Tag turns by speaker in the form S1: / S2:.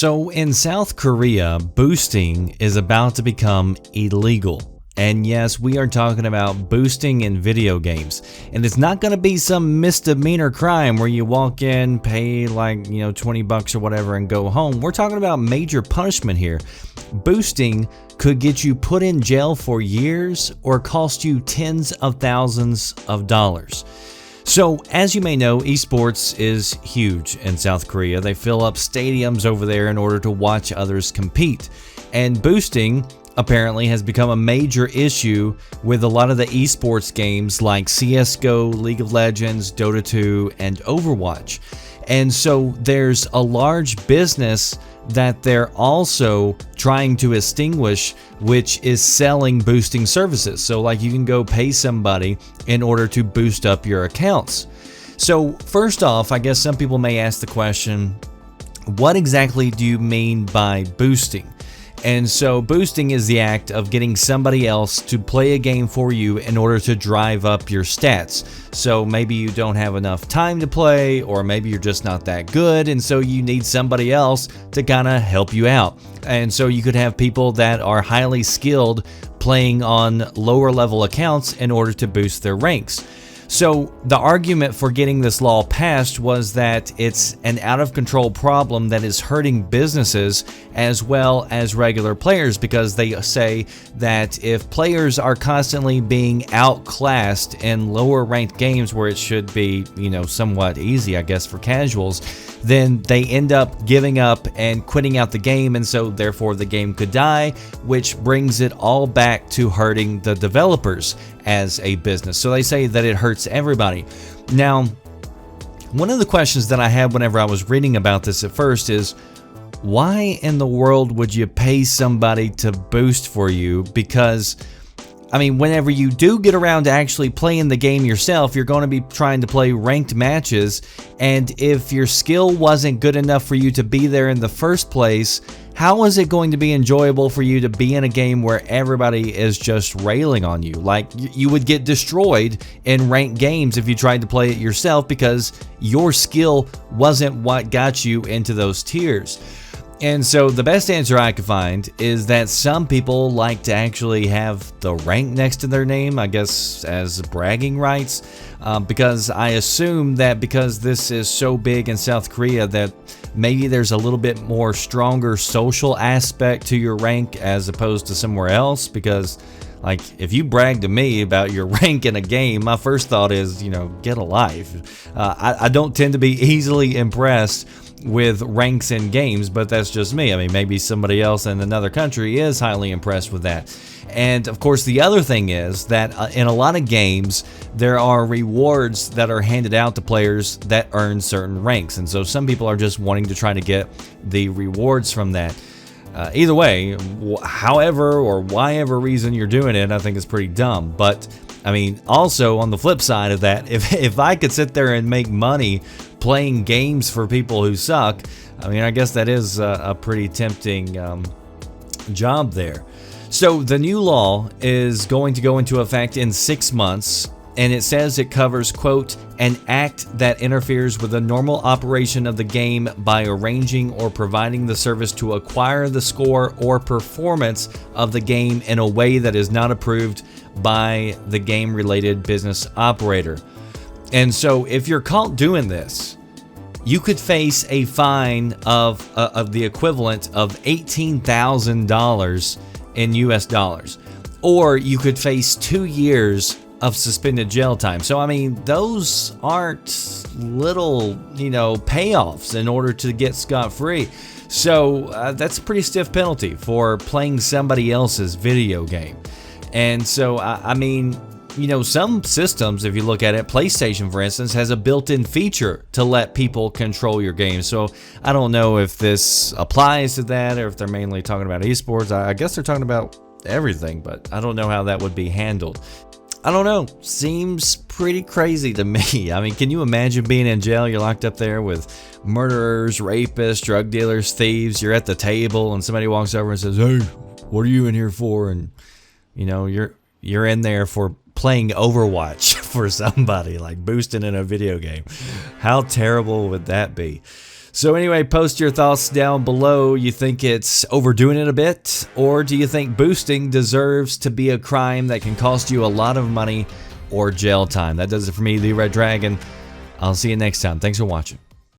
S1: So in South Korea, boosting is about to become illegal. And yes, we are talking about boosting in video games. And it's not going to be some misdemeanor crime where you walk in, pay like, $20 or whatever and go home. We're talking about major punishment here. Boosting could get you put in jail for years or cost you tens of thousands of dollars. So, as you may know, esports is huge in South Korea. They fill up stadiums over there in order to watch others compete. And boosting apparently has become a major issue with a lot of the esports games like CSGO, League of Legends, Dota 2, and Overwatch. And so there's a large business that they're also trying to extinguish, which is selling boosting services. So like you can go pay somebody in order to boost up your accounts. So first off, I guess some people may ask the question, what exactly do you mean by boosting? And so boosting is the act of getting somebody else to play a game for you in order to drive up your stats. So maybe you don't have enough time to play, or maybe you're just not that good, and so you need somebody else to kind of help you out. And so you could have people that are highly skilled playing on lower level accounts in order to boost their ranks. So the argument for getting this law passed was that it's an out-of-control problem that is hurting businesses as well as regular players, because they say that if players are constantly being outclassed in lower-ranked games where it should be, somewhat easy, I guess, for casuals, then they end up giving up and quitting out the game, and so therefore the game could die, which brings it all back to hurting the developers as a business. So they say that it hurts everybody. Now, one of the questions that I had whenever I was reading about this at first is, why in the world would you pay somebody to boost for you? Because whenever you do get around to actually playing the game yourself, you're going to be trying to play ranked matches, and if your skill wasn't good enough for you to be there in the first place, how is it going to be enjoyable for you to be in a game where everybody is just railing on you? Like, you would get destroyed in ranked games if you tried to play it yourself because your skill wasn't what got you into those tiers. And so the best answer I could find is that some people like to actually have the rank next to their name, I guess as bragging rights, because I assume that because this is so big in South Korea that maybe there's a little bit more stronger social aspect to your rank as opposed to somewhere else. Because like, if you brag to me about your rank in a game, my first thought is, get a life. I don't tend to be easily impressed with ranks in games, but that's just me. Maybe somebody else in another country is highly impressed with that. And of course, the other thing is that in a lot of games, there are rewards that are handed out to players that earn certain ranks. And so some people are just wanting to try to get the rewards from that. Either way, however or whatever reason you're doing it, I think it's pretty dumb. But also on the flip side of that, if I could sit there and make money playing games for people who suck, I guess that is a pretty tempting job there. So the new law is going to go into effect in 6 months, and it says it covers, quote, an act that interferes with the normal operation of the game by arranging or providing the service to acquire the score or performance of the game in a way that is not approved by the game-related business operator. And so if you're caught doing this, you could face a fine of the equivalent of $18,000 in US dollars, or you could face 2 years of suspended jail time. So those aren't little payoffs in order to get scot-free. So that's a pretty stiff penalty for playing somebody else's video game. And so some systems, if you look at it, PlayStation, for instance, has a built-in feature to let people control your game. So I don't know if this applies to that or if they're mainly talking about esports. I guess they're talking about everything, but I don't know how that would be handled. I don't know. Seems pretty crazy to me. Can you imagine being in jail? You're locked up there with murderers, rapists, drug dealers, thieves. You're at the table and somebody walks over and says, "Hey, what are you in here for?" And you're in there for playing Overwatch for somebody, like boosting in a video game. How terrible would that be? So anyway, post your thoughts down below. You think it's overdoing it a bit? Or do you think boosting deserves to be a crime that can cost you a lot of money or jail time? That does it for me, The Red Dragon. I'll see you next time. Thanks for watching.